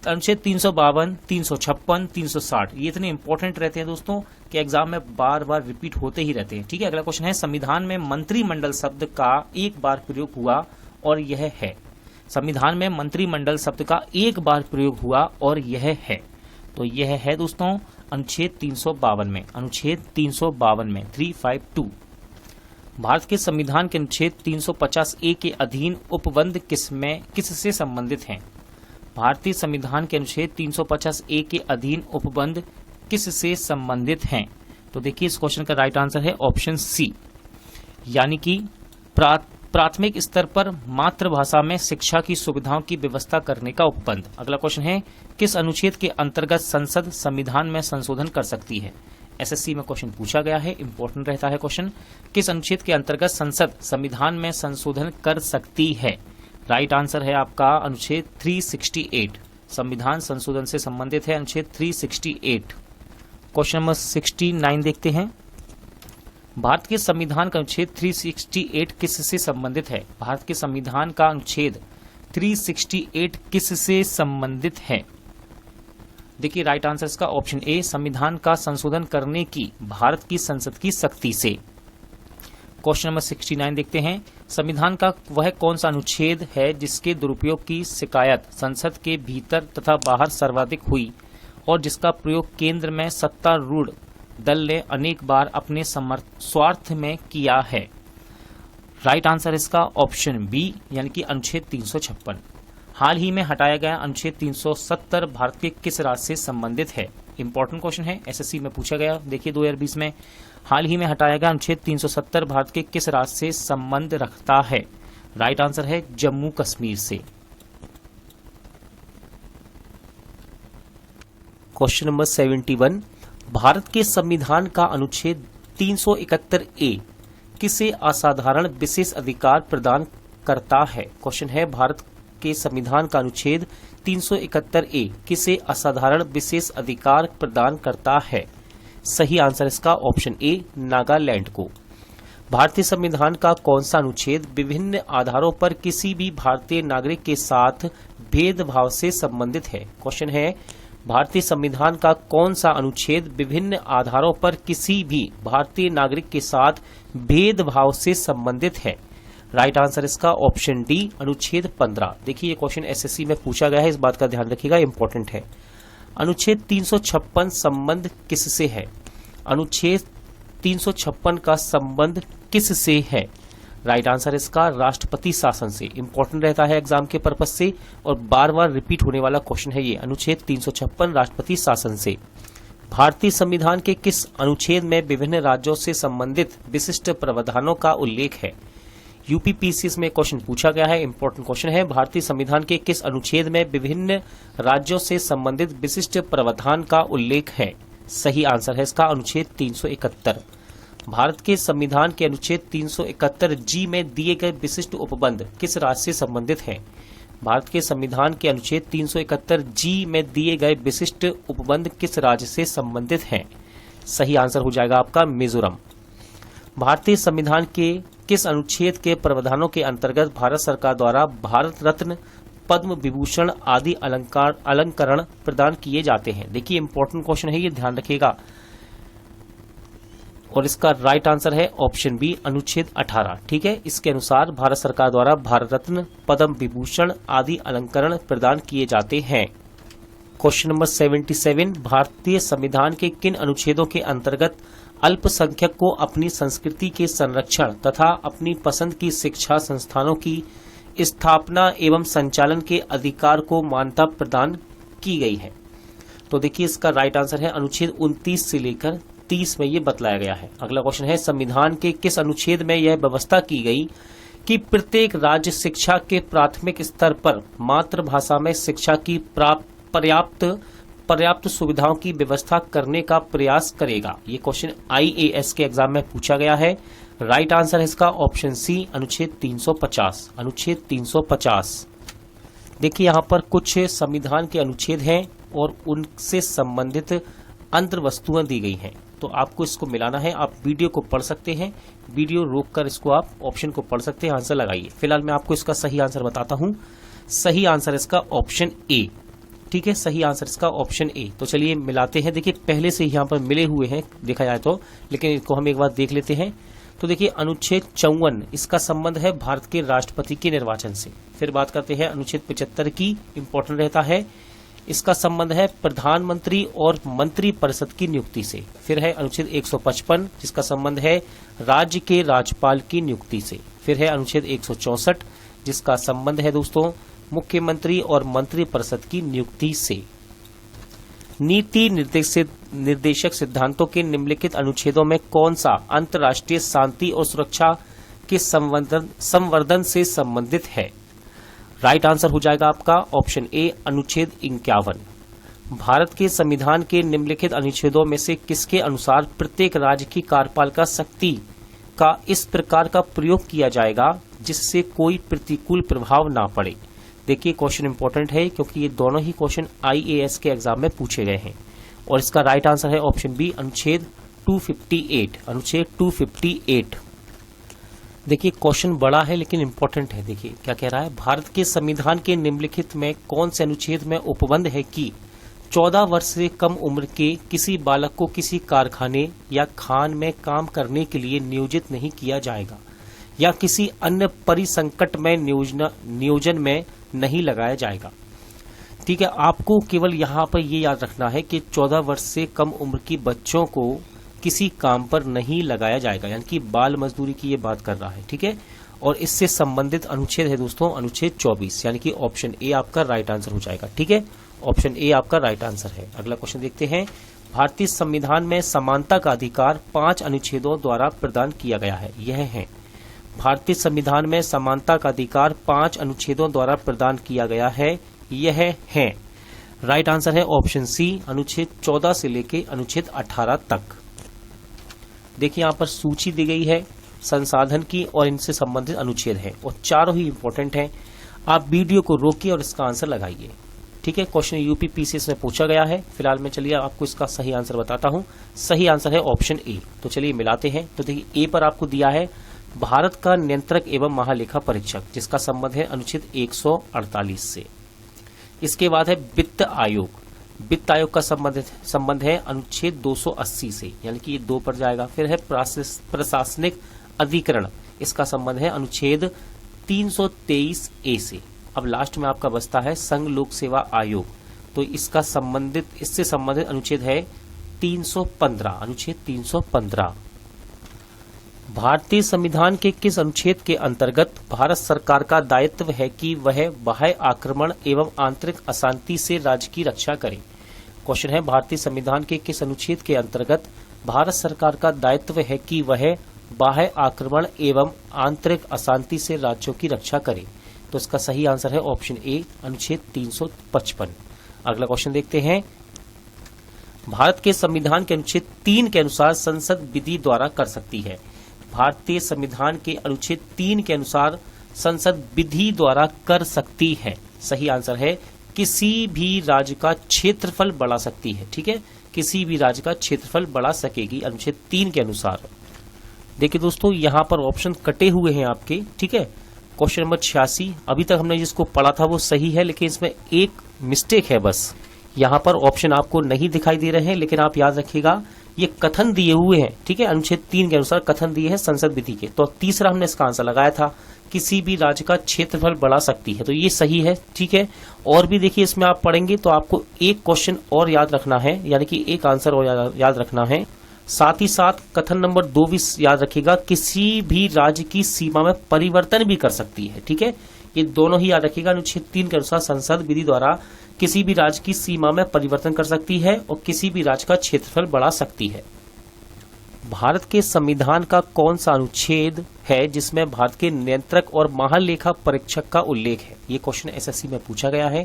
[SPEAKER 1] अनुच्छेद 352, 356, 360 ये इतने इंपॉर्टेंट रहते हैं दोस्तों कि एग्जाम में बार बार रिपीट होते ही रहते हैं, ठीक है। अगला क्वेश्चन है, संविधान में मंत्रिमंडल शब्द का एक बार प्रयोग हुआ और यह है? संविधान में मंत्रिमंडल शब्द का एक बार प्रयोग हुआ और यह है, तो यह है दोस्तों अनुच्छेद 352 में। अनुच्छेद 352 में 352। भारत के संविधान के अनुच्छेद 350A के अधीन उपबंध किससे संबंधित हैं? भारतीय संविधान के अनुच्छेद 350A के अधीन उपबंध किससे संबंधित हैं? तो देखिए इस क्वेश्चन का राइट आंसर है ऑप्शन सी, यानी कि प्राथमिक स्तर पर मातृभाषा में शिक्षा की सुविधाओं की व्यवस्था करने का उपबंध। अगला क्वेश्चन है, किस अनुच्छेद के अंतर्गत संसद संविधान में संशोधन कर सकती है? एसएससी में क्वेश्चन पूछा गया है, इंपॉर्टेंट रहता है क्वेश्चन। किस अनुच्छेद के अंतर्गत संसद संविधान में संशोधन कर सकती है? राइट आंसर है आपका अनुच्छेद 368। संविधान संशोधन से संबंधित है अनुच्छेद 368। क्वेश्चन नंबर 69 देखते हैं, भारत के संविधान का अनुच्छेद 368 किससे संबंधित है? भारत के संविधान का अनुच्छेद 368 किससे संबंधित है? देखिए राइट आंसर इसका ऑप्शन ए, संविधान का संशोधन करने की भारत की संसद की शक्ति से। क्वेश्चन नंबर 69 देखते हैं, संविधान का वह कौन सा अनुच्छेद है जिसके दुरुपयोग की शिकायत संसद के भीतर तथा बाहर सर्वाधिक हुई और जिसका प्रयोग केंद्र में सत्तारूढ़ दल ने अनेक बार अपने स्वार्थ में किया है? राइट आंसर इसका ऑप्शन बी, यानी कि अनुच्छेद 356। हाल ही में हटाया गया अनुच्छेद 370 भारत के किस राज्य से संबंधित है? इंपॉर्टेंट क्वेश्चन है, एसएससी में पूछा गया। देखिए 2020 में हाल ही में हटाया गया अनुच्छेद 370 भारत के किस राज्य से संबंध रखता है? राइट आंसर है जम्मू कश्मीर से। क्वेश्चन नंबर 71, भारत के संविधान का अनुच्छेद 371A किसे असाधारण विशेष अधिकार प्रदान करता है? क्वेश्चन है, भारत के संविधान का अनुच्छेद 371A किसे असाधारण विशेष अधिकार प्रदान करता है? सही आंसर इसका ऑप्शन ए, नागालैंड को। भारतीय संविधान का कौन सा अनुच्छेद विभिन्न आधारों पर किसी भी भारतीय नागरिक के साथ भेदभाव से संबंधित है? क्वेश्चन है, भारतीय संविधान का कौन सा अनुच्छेद विभिन्न आधारों पर किसी भी भारतीय नागरिक के साथ भेदभाव से संबंधित है? राइट आंसर इसका ऑप्शन डी, अनुच्छेद 15। देखिए ये क्वेश्चन एसएससी में पूछा गया है, इस बात का ध्यान रखिएगा, इंपॉर्टेंट है। अनुच्छेद 356 संबंध किससे है? अनुच्छेद 356 का संबंध किससे है? राइट आंसर इसका राष्ट्रपति शासन से। इंपॉर्टेंट रहता है एग्जाम के पर्पज से और बार बार रिपीट होने वाला क्वेश्चन है ये, अनुच्छेद 356 राष्ट्रपति शासन से। भारतीय संविधान के किस अनुच्छेद में विभिन्न राज्यों से संबंधित विशिष्ट प्रावधानों का उल्लेख है? यूपीपीसीएस में क्वेश्चन पूछा गया है, इंपॉर्टेंट क्वेश्चन है। भारतीय संविधान के किस अनुच्छेद में विभिन्न राज्यों से संबंधित विशिष्ट प्रावधान का उल्लेख है? सही आंसर है इसका अनुच्छेद 371। भारत के संविधान के अनुच्छेद 371 जी में दिए गए विशिष्ट उपबंध किस राज्य से संबंधित है? भारत के संविधान के अनुच्छेद 371 जी में दिए गए विशिष्ट उपबंध किस राज्य से संबंधित हैं? सही आंसर हो जाएगा आपका मिजोरम। भारतीय संविधान के किस अनुच्छेद के प्रावधानों के अंतर्गत भारत सरकार द्वारा भारत रत्न, पद्म विभूषण आदि अलंकरण प्रदान किए जाते हैं? देखिए इंपॉर्टेंट क्वेश्चन है ये, ध्यान रखिएगा। और इसका राइट आंसर है ऑप्शन बी, अनुच्छेद 18। ठीक है, इसके अनुसार भारत सरकार द्वारा भारत रत्न, पद्म विभूषण आदि अलंकरण प्रदान किए जाते हैं। क्वेश्चन नंबर 77, भारतीय संविधान के किन अनुच्छेदों के अंतर्गत अल्पसंख्यक को अपनी संस्कृति के संरक्षण तथा अपनी पसंद की शिक्षा संस्थानों की स्थापना एवं संचालन के अधिकार को मान्यता प्रदान की गई है? तो देखिए इसका राइट आंसर है अनुच्छेद 29 से लेकर 30 में ये बतलाया गया है। अगला क्वेश्चन है, संविधान के किस अनुच्छेद में यह व्यवस्था की गई कि प्रत्येक राज्य शिक्षा के प्राथमिक स्तर पर मातृभाषा में शिक्षा की पर्याप्त सुविधाओं की व्यवस्था करने का प्रयास करेगा? ये क्वेश्चन IAS के एग्जाम में पूछा गया है। राइट आंसर है इसका ऑप्शन सी, अनुच्छेद 350। अनुच्छेद 350। देखिए यहाँ पर कुछ संविधान के अनुच्छेद हैं और उनसे संबंधित अंतर वस्तुएं दी गई हैं, तो आपको इसको मिलाना है। आप वीडियो को पढ़ सकते हैं, वीडियो रोककर इसको आप ऑप्शन को पढ़ सकते हैं, आंसर लगाइए। फिलहाल मैं आपको इसका सही आंसर बताता हूं। सही आंसर इसका ऑप्शन ए। ठीक है, सही आंसर इसका ऑप्शन ए। तो चलिए मिलाते हैं। देखिए पहले से यहाँ पर मिले हुए हैं देखा जाए तो, लेकिन इसको हम एक बार देख लेते हैं। तो देखिए अनुच्छेद 54 इसका संबंध है भारत के राष्ट्रपति के निर्वाचन से। फिर बात करते हैं अनुच्छेद 75 की, इंपॉर्टेंट रहता है, इसका संबंध है प्रधानमंत्री और मंत्री परिषद की नियुक्ति से। फिर है अनुच्छेद 155 जिसका संबंध है राज्य के राज्यपाल की नियुक्ति से। फिर है अनुच्छेद 164 जिसका संबंध है दोस्तों मुख्यमंत्री और मंत्री परिषद की नियुक्ति से। नीति निर्देशक सिद्धांतों के निम्नलिखित अनुच्छेदों में कौन सा अंतर्राष्ट्रीय शांति और सुरक्षा के संवर्धन से संबंधित है? राइट आंसर हो जाएगा आपका ऑप्शन ए, अनुच्छेद 51। भारत के संविधान के निम्नलिखित अनुच्छेदों में से किसके अनुसार प्रत्येक राज्य की कार्यपालिका शक्ति का इस प्रकार का प्रयोग किया जाएगा जिससे कोई प्रतिकूल प्रभाव ना पड़े? देखिए क्वेश्चन इंपॉर्टेंट है क्योंकि ये दोनों ही क्वेश्चन IAS के एग्जाम में पूछे गए हैं। और इसका राइट आंसर है ऑप्शन बी, अनुच्छेद 258। अनुच्छेद 258। देखिए क्वेश्चन बड़ा है लेकिन इंपॉर्टेंट है। देखिए क्या कह रहा है, भारत के संविधान के निम्नलिखित में कौन से अनुच्छेद में उपबंध है कि 14 वर्ष से कम उम्र के किसी बालक को किसी कारखाने या खान में काम करने के लिए नियोजित नहीं किया जाएगा या किसी अन्य परिसंकट में नियोजन में नहीं लगाया जाएगा? ठीक है, आपको केवल यहाँ पर ये याद रखना है कि 14 वर्ष से कम उम्र की बच्चों को किसी काम पर नहीं लगाया जाएगा, यानी कि बाल मजदूरी की ये बात कर रहा है। ठीक है, और इससे संबंधित अनुच्छेद है दोस्तों अनुच्छेद 24, यानी कि ऑप्शन ए आपका राइट आंसर हो जाएगा। ठीक है, ऑप्शन ए आपका राइट आंसर है। अगला क्वेश्चन देखते हैं, भारतीय संविधान में समानता का अधिकार 5 अनुच्छेदों द्वारा प्रदान किया गया है। यह है, भारतीय संविधान में समानता का अधिकार 5 अनुच्छेदों द्वारा प्रदान किया गया है। यह है, राइट आंसर है ऑप्शन सी, अनुच्छेद 14 से लेके अनुच्छेद 18 तक। देखिए यहाँ पर सूची दी गई है संसाधन की और इनसे संबंधित अनुच्छेद है और चारों ही इंपॉर्टेंट हैं। आप वीडियो को रोकिए और इसका आंसर लगाइए। ठीक है, क्वेश्चन यूपी PCS में पूछा गया है। फिलहाल मैं चलिए आपको इसका सही आंसर बताता हूं। सही आंसर है ऑप्शन ए। तो चलिए मिलाते हैं। तो देखिए ए पर आपको दिया है भारत का नियंत्रक एवं महालेखा परीक्षक, जिसका संबंध है अनुच्छेद 148 से। इसके बाद है वित्त आयोग। वित्त आयोग का संबंध है अनुच्छेद 280 से, यानी कि ये 2 पर जाएगा। फिर है प्रशासनिक अधिकरण, इसका संबंध है अनुच्छेद 323A से। अब लास्ट में आपका बचता है संघ लोक सेवा आयोग, तो इससे संबंधित अनुच्छेद है 315, अनुच्छेद 315। भारतीय संविधान के किस अनुच्छेद के अंतर्गत भारत सरकार का दायित्व है कि वह बाह्य आक्रमण एवं आंतरिक अशांति से राज्य की रक्षा करे? क्वेश्चन है, भारतीय संविधान के किस अनुच्छेद के अंतर्गत भारत सरकार का दायित्व है कि वह बाह्य आक्रमण एवं आंतरिक अशांति से राज्यों की रक्षा करे? तो इसका सही आंसर है ऑप्शन ए, अनुच्छेद 355। अगला क्वेश्चन देखते हैं, भारत के संविधान के अनुच्छेद 3 के अनुसार संसद विधि द्वारा कर सकती है। भारतीय संविधान के अनुच्छेद 3 के अनुसार संसद विधि द्वारा कर सकती है। सही आंसर है किसी भी राज्य का क्षेत्रफल बढ़ा सकती है। ठीक है, किसी भी राज्य का क्षेत्रफल बढ़ा सकेगी अनुच्छेद 3 के अनुसार। देखिए दोस्तों, यहां पर ऑप्शन कटे हुए हैं आपके। ठीक है, क्वेश्चन नंबर 86 अभी तक हमने जिसको पढ़ा था वो सही है, लेकिन इसमें एक मिस्टेक है बस। यहां पर ऑप्शन आपको नहीं दिखाई दे रहे हैं, लेकिन आप याद रखिएगा ये कथन दिए हुए हैं। ठीक है, अनुच्छेद 3 के अनुसार कथन दिए हैं संसद विधि के। तो तीसरा हमने इसका आंसर लगाया था, किसी भी राज्य का क्षेत्रफल बढ़ा सकती है, तो ये सही है। ठीक है, और भी देखिए इसमें आप पढ़ेंगे तो आपको एक क्वेश्चन और याद रखना है, यानी कि एक आंसर और याद रखना है। साथ ही साथ कथन नंबर 2 भी याद रखिएगा, किसी भी राज्य की सीमा में परिवर्तन भी कर सकती है। ठीक है, ये दोनों ही याद रखिएगा। अनुच्छेद 3 के अनुसार संसद विधि द्वारा किसी भी राज्य की सीमा में परिवर्तन कर सकती है और किसी भी राज्य का क्षेत्रफल बढ़ा सकती है। भारत के संविधान का कौन सा अनुच्छेद है जिसमें भारत के नियंत्रक और महालेखा परीक्षक का उल्लेख है? ये क्वेश्चन एसएससी में पूछा गया है।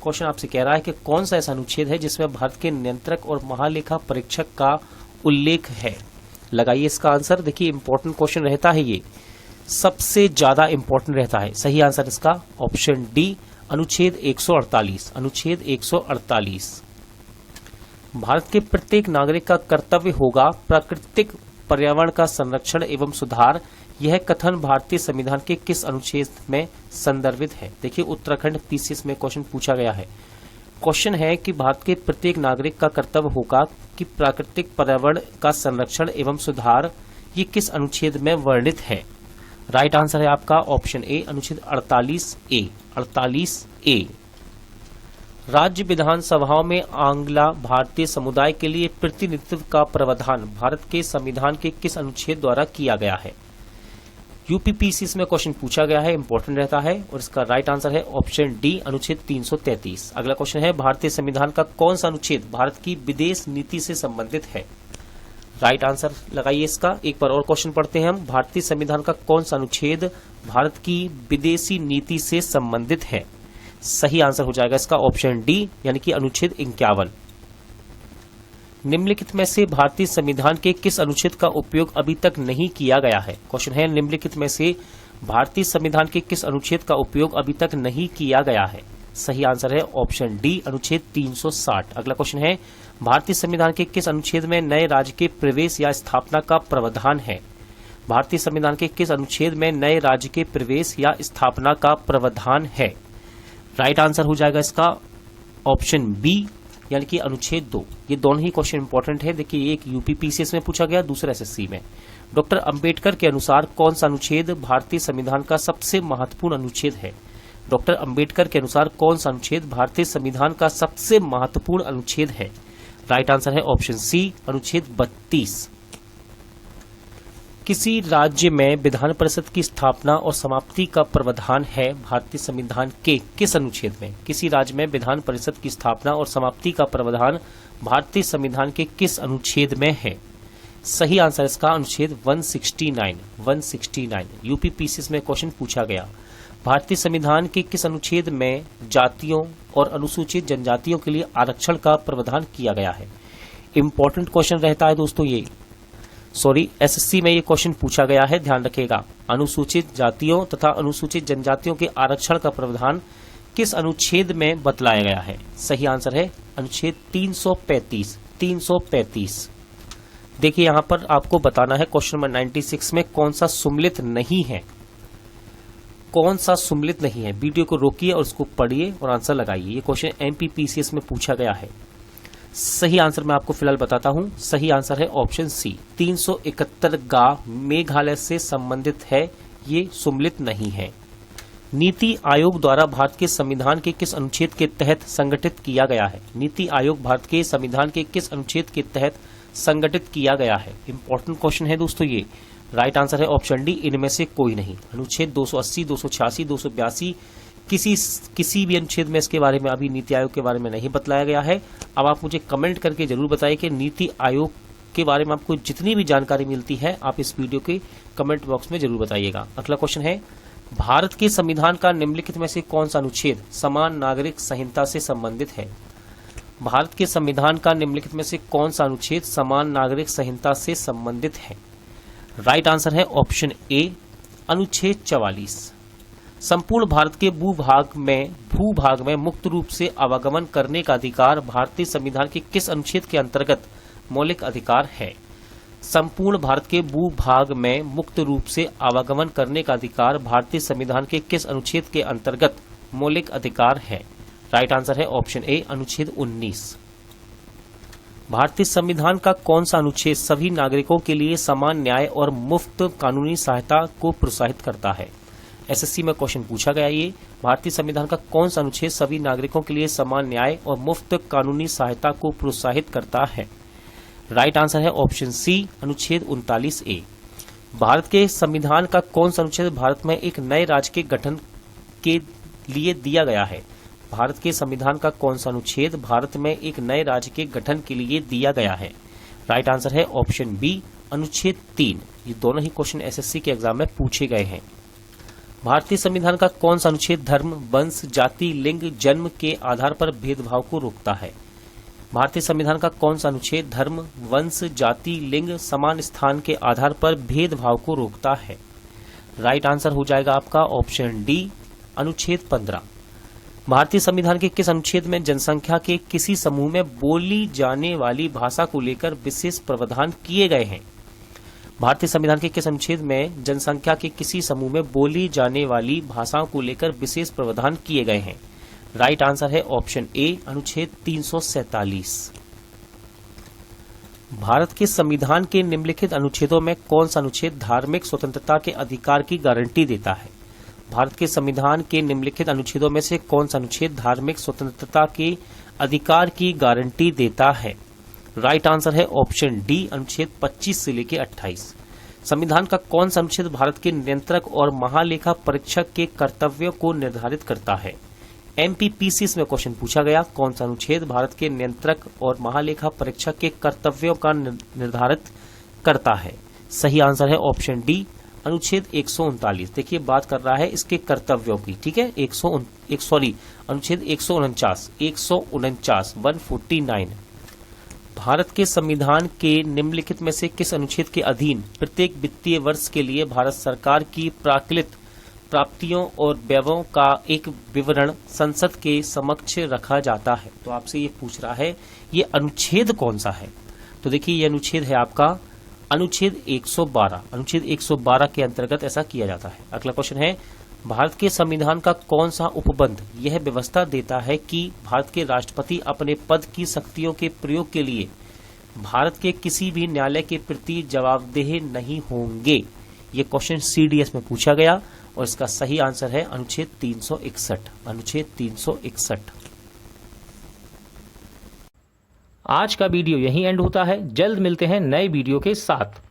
[SPEAKER 1] क्वेश्चन आपसे कह रहा है कि कौन सा ऐसा अनुच्छेद है जिसमें भारत के नियंत्रक और महालेखा परीक्षक का उल्लेख है। लगाइए इसका आंसर। देखिए इंपॉर्टेंट क्वेश्चन रहता है, ये सबसे ज्यादा इंपॉर्टेंट रहता है। सही आंसर इसका ऑप्शन डी, अनुच्छेद 148। अनुच्छेद 148, भारत के प्रत्येक नागरिक का कर्तव्य होगा प्राकृतिक पर्यावरण का संरक्षण एवं सुधार। यह कथन भारतीय संविधान के किस अनुच्छेद में संदर्भित है? देखिए उत्तराखंड पीसीएस में क्वेश्चन पूछा गया है। क्वेश्चन है कि भारत के प्रत्येक नागरिक का कर्तव्य होगा कि प्राकृतिक पर्यावरण का संरक्षण एवं सुधार, ये किस अनुच्छेद में वर्णित है? राइट आंसर है आपका ऑप्शन ए, अनुच्छेद 48A। 48A, राज्य विधानसभाओं में आंग्ला भारतीय समुदाय के लिए प्रतिनिधित्व का प्रावधान भारत के संविधान के किस अनुच्छेद द्वारा किया गया है? यूपीपीसी में क्वेश्चन पूछा गया है, इंपॉर्टेंट रहता है, और इसका राइट आंसर है ऑप्शन डी, अनुच्छेद 333। अगला क्वेश्चन है, भारतीय संविधान का कौन सा अनुच्छेद भारत की विदेश नीति से संबंधित है? राइट आंसर लगाइए इसका। एक बार और क्वेश्चन पढ़ते हैं हम, भारतीय संविधान का कौन सा अनुच्छेद भारत की विदेशी नीति से संबंधित है? सही आंसर हो जाएगा इसका ऑप्शन डी, यानी कि अनुच्छेद 51। निम्नलिखित में से भारतीय संविधान के किस अनुच्छेद का उपयोग अभी तक नहीं किया गया है? क्वेश्चन है, निम्नलिखित में से भारतीय संविधान के किस अनुच्छेद का उपयोग अभी तक नहीं किया गया है? सही आंसर है ऑप्शन डी, अनुच्छेद 360। अगला क्वेश्चन है, भारतीय संविधान के किस अनुच्छेद में नए राज्य के प्रवेश या स्थापना का प्रावधान है? भारतीय संविधान के किस अनुच्छेद में नए राज्य के प्रवेश या स्थापना का प्रावधान है? राइट आंसर हो जाएगा इसका ऑप्शन बी, यानी कि अनुच्छेद 2। ये दोनों ही क्वेश्चन इंपॉर्टेंट है। देखिए एक यूपीपीसीएस में पूछा गया, दूसरा एसएससी में। डॉक्टर अंबेडकर के अनुसार कौन सा अनुच्छेद भारतीय संविधान का सबसे महत्वपूर्ण अनुच्छेद है? डॉक्टर अंबेडकर के अनुसार कौन सा अनुच्छेद भारतीय संविधान का सबसे महत्वपूर्ण अनुच्छेद है? राइट आंसर है ऑप्शन सी, अनुच्छेद 32। किसी राज्य में विधान परिषद की स्थापना और समाप्ति का प्रावधान है भारतीय संविधान के किस अनुच्छेद में? किसी राज्य में विधान परिषद की स्थापना और समाप्ति का प्रावधान भारतीय संविधान के किस अनुच्छेद में है? सही आंसर इसका अनुच्छेद 169। 169 यूपीपीसीएस में क्वेश्चन पूछा गया। भारतीय संविधान के किस अनुच्छेद में जातियों और अनुसूचित जनजातियों के लिए आरक्षण का प्रावधान किया गया है? इंपॉर्टेंट क्वेश्चन रहता है दोस्तों ये। एसएससी में ये क्वेश्चन पूछा गया है, ध्यान रखिएगा। अनुसूचित जातियों तथा अनुसूचित जनजातियों के आरक्षण का प्रावधान किस अनुच्छेद में बतलाया गया है? सही आंसर है अनुच्छेद 335। 335। देखिए यहां पर आपको बताना है क्वेश्चन नंबर 96 में कौन सा सुम्मिलित नहीं है। कौन सा सुम्मिलित नहीं है? वीडियो को रोकिए और उसको पढ़िए और आंसर लगाइए। ये क्वेश्चन एमपीपीसीएस में पूछा गया है। सही आंसर मैं आपको फिलहाल बताता हूं। सही आंसर है ऑप्शन सी, 371 गा मेघालय से संबंधित है, ये सुम्मिलित नहीं है। नीति आयोग द्वारा भारत के संविधान के किस अनुच्छेद के तहत संगठित किया गया है? नीति आयोग भारत के संविधान के किस अनुच्छेद के तहत संगठित किया गया है? इंपॉर्टेंट क्वेश्चन है दोस्तों ये। राइट आंसर है ऑप्शन डी, इनमें से कोई नहीं। अनुच्छेद 280, 286, 282 किसी भी अनुच्छेद में इसके बारे में अभी नीति आयोग के बारे में नहीं बतलाया गया है। अब आप मुझे कमेंट करके जरूर बताइए कि नीति आयोग के बारे में आपको जितनी भी जानकारी मिलती है आप इस वीडियो के कमेंट बॉक्स में जरूर बताइएगा। अगला क्वेश्चन है, भारत के संविधान का निम्नलिखित में से कौन सा अनुच्छेद समान नागरिक संहिता से संबंधित है? भारत के संविधान का निम्नलिखित में से कौन सा अनुच्छेद समान नागरिक संहिता से संबंधित है? राइट आंसर है ऑप्शन ए, अनुच्छेद 44। संपूर्ण भारत के भूभाग में मुक्त रूप से आवागमन करने का अधिकार भारतीय संविधान के किस अनुच्छेद के अंतर्गत मौलिक अधिकार है? संपूर्ण भारत के भूभाग में मुक्त रूप से आवागमन करने का अधिकार भारतीय संविधान के किस अनुच्छेद के अंतर्गत मौलिक अधिकार है? राइट आंसर है ऑप्शन ए, अनुच्छेद 19। भारतीय संविधान का कौन सा अनुच्छेद सभी नागरिकों के लिए समान न्याय और मुफ्त कानूनी सहायता को प्रोत्साहित करता है? एसएससी में क्वेश्चन पूछा गया ये। भारतीय संविधान का कौन सा अनुच्छेद सभी नागरिकों के लिए समान न्याय और मुफ्त कानूनी सहायता को प्रोत्साहित करता है? राइट आंसर है ऑप्शन सी, अनुच्छेद 39A। भारत के संविधान का कौन सा अनुच्छेद भारत में एक नए राज्य के गठन के लिए दिया गया है? भारत के संविधान का कौन सा अनुच्छेद भारत में एक नए राज्य के गठन के लिए दिया गया है? राइट आंसर है ऑप्शन बी, अनुच्छेद 3। ये दोनों ही क्वेश्चन एसएससी के एग्जाम में पूछे गए हैं। भारतीय संविधान का कौन सा अनुच्छेद धर्म, वंश, जाति, लिंग, जन्म के आधार पर भेदभाव को रोकता है? भारतीय संविधान का कौन सा अनुच्छेद धर्म, वंश, जाति, लिंग, समान स्थान के आधार पर भेदभाव को रोकता है? राइट आंसर हो जाएगा आपका ऑप्शन डी, अनुच्छेद 15। भारतीय संविधान के किस अनुच्छेद में जनसंख्या के किसी समूह में बोली जाने वाली भाषा को लेकर विशेष प्रावधान किए गए हैं? भारतीय संविधान के किस अनुच्छेद में जनसंख्या के किसी समूह में बोली जाने वाली भाषाओं को लेकर विशेष प्रावधान किए गए हैं? राइट आंसर है ऑप्शन ए, अनुच्छेद 347। भारत के संविधान के निम्नलिखित अनुच्छेदों में कौन सा अनुच्छेद धार्मिक स्वतंत्रता के अधिकार की गारंटी देता है? भारत के संविधान के निम्नलिखित अनुच्छेदों में से कौन सा अनुच्छेद धार्मिक स्वतंत्रता के अधिकार की गारंटी देता है? राइट आंसर है ऑप्शन डी, अनुच्छेद 25 से लेकर 28। संविधान का कौन सा अनुच्छेद भारत के नियंत्रक और महालेखा परीक्षक के कर्तव्यों को निर्धारित करता है? एमपीपीसी में क्वेश्चन पूछा गया, कौन सा अनुच्छेद भारत के नियंत्रक और महालेखा परीक्षक के कर्तव्यों का निर्धारित करता है? सही आंसर है ऑप्शन डी, अनुच्छेद 139। देखिए बात कर रहा है इसके कर्तव्यों की, ठीक है। अनुच्छेद 149 149। भारत के संविधान के निम्नलिखित में से किस अनुच्छेद के अधीन प्रत्येक वित्तीय वर्ष के लिए भारत सरकार की प्राक्कलित प्राप्तियों और व्ययों का एक विवरण संसद के समक्ष रखा जाता है? तो आपसे ये पूछ रहा है ये अनुच्छेद कौन सा है। तो देखिए ये अनुच्छेद है आपका अनुच्छेद 112। अनुच्छेद 112 के अंतर्गत ऐसा किया जाता है। अगला क्वेश्चन है, भारत के संविधान का कौन सा उपबंध यह व्यवस्था देता है कि भारत के राष्ट्रपति अपने पद की शक्तियों के प्रयोग के लिए भारत के किसी भी न्यायालय के प्रति जवाबदेह नहीं होंगे? ये क्वेश्चन सीडीएस में पूछा गया और इसका सही आंसर है अनुच्छेद 361। अनुच्छेद 361। आज का वीडियो यहीं एंड होता है। जल्द मिलते हैं नए वीडियो के साथ।